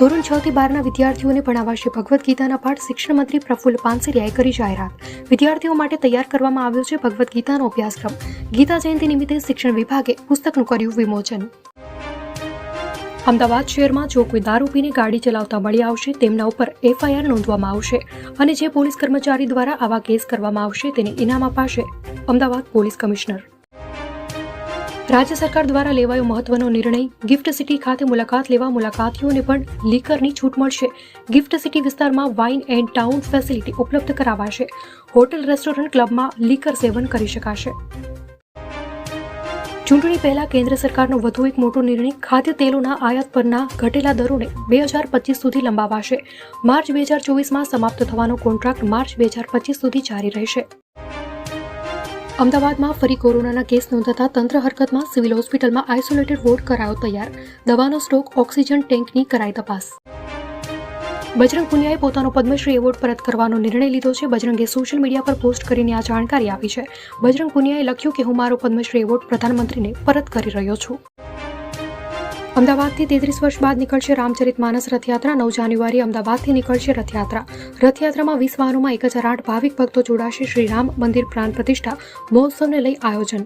ધોરણ 6 થી 12ના વિદ્યાર્થીઓને ભણાવાશે ભગવદ્ ગીતાના પાઠ. શિક્ષણ મંત્રી પ્રફુલ્લ પાનસરિયાએ કરી જાહેરાત. વિદ્યાર્થીઓ માટે તૈયાર કરવામાં આવ્યો છે ભગવદ્ ગીતાનો અભ્યાસક્રમ. ગીતા જયંતિ નિમિત્તે શિક્ષણ વિભાગે પુસ્તકનું કર્યું વિમોચન. અમદાવાદ શહેરમાં જો કોઈ દારૂ પીને ગાડી ચલાવતા મળી આવશે તેમના ઉપર FIR નોંધવામાં આવશે અને જે પોલીસ કર્મચારી દ્વારા આવા કેસ કરવામાં આવશે તેને ઇનામ અપાશે. Ahmedabad police commissioner. રાજ્ય સરકાર દ્વારા લેવાયો મહત્વનો નિર્ણય. ગિફ્ટ સિટી ખાતે મુલાકાત લેવા મુલાકાતીઓને પણ લીકરની છૂટ મળશે. ગિફ્ટ સિટી વિસ્તારમાં વાઇન એન્ડ ટાઉન ફેસિલિટી ઉપલબ્ધ કરાવાશે. હોટેલ, રેસ્ટોરન્ટ, ક્લબમાં લીકર સેવન કરી શકાશે. ચૂંટણી પહેલા કેન્દ્ર સરકારનો વધુ એક મોટો નિર્ણય. ખાદ્ય તેલોના આયાત પરના ઘટેલા દરોને 2025 સુધી લંબાવાશે. માર્ચ 2024માં સમાપ્ત થવાનો કોન્ટ્રાક્ટ માર્ચ 2025 સુધી જારી રહેશે. અમદાવાદમાં ફરી કોરોનાના કેસ નોંધાતા તંત્ર હરકતમાં. સિવિલ હોસ્પિટલમાં આઇસોલેટેડ વોર્ડ કરાયો તૈયાર. દવાનો સ્ટોક, ઓક્સિજન ટેન્કની કરાઈ તપાસ. બજરંગ પુનિયાએ પોતાનો પદ્મશ્રી એવોર્ડ પરત કરવાનો નિર્ણય લીધો છે. બજરંગે સોશિયલ મીડિયા પર પોસ્ટ કરીને આ જાણકારી આપી છે. બજરંગ પુનિયાએ લખ્યું કે હું મારો પદ્મશ્રી એવોર્ડ પ્રધાનમંત્રીને પરત કરી રહ્યો છું. અમદાવાદથી 33 વર્ષ બાદ નીકળશે રામચરિતમાનસ રથયાત્રા. 9 જાન્યુઆરીએ અમદાવાદથી નીકળશે રથયાત્રા. રથયાત્રામાં 20 વાહનોમાં 1008 ભાવિક ભક્તો જોડાશે. શ્રી રામ મંદિર પ્રાણ પ્રતિષ્ઠા મહોત્સવને લઈ આયોજન.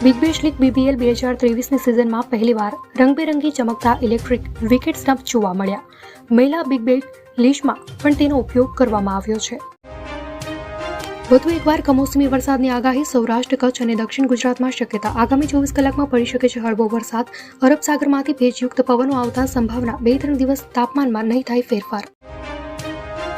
બિગ બેશ લીગ BBL 2023ની સિઝનમાં પહેલીવાર રંગબેરંગી ચમકતા ઇલેક્ટ્રિક વિકેટ સ્ટમ્પ જોવા મળ્યા. મહિલા બિગ બેશ લીગમાં પણ તેનો ઉપયોગ કરવામાં આવ્યો છે. વધુ એકવાર કમોસમી વરસાદની આગાહી. સૌરાષ્ટ્ર, કચ્છ અને દક્ષિણ ગુજરાતમાં શક્યતા. આગામી 24 કલાકમાં પડી શકે છે હળવો વરસાદ. અરબ સાગરમાંથી ભેજયુક્ત પવનો આવતા સંભાવના. 2-3 દિવસ તાપમાનમાં નહીં થાય ફેરફાર.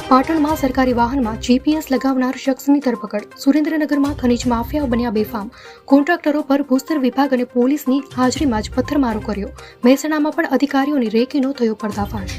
પાટણમાં સરકારી વાહનમાં GPS લગાવનાર શખ્સની ધરપકડ. સુરેન્દ્રનગરમાં ખનીજ માફિયાઓ બન્યા બેફામ. કોન્ટ્રાક્ટરો પર ભૂસ્તર વિભાગ અને પોલીસની હાજરીમાં જ પથ્થરમારો કર્યો. મહેસાણામાં પણ અધિકારીઓની રેકીનો થયો પર્દાફાશ.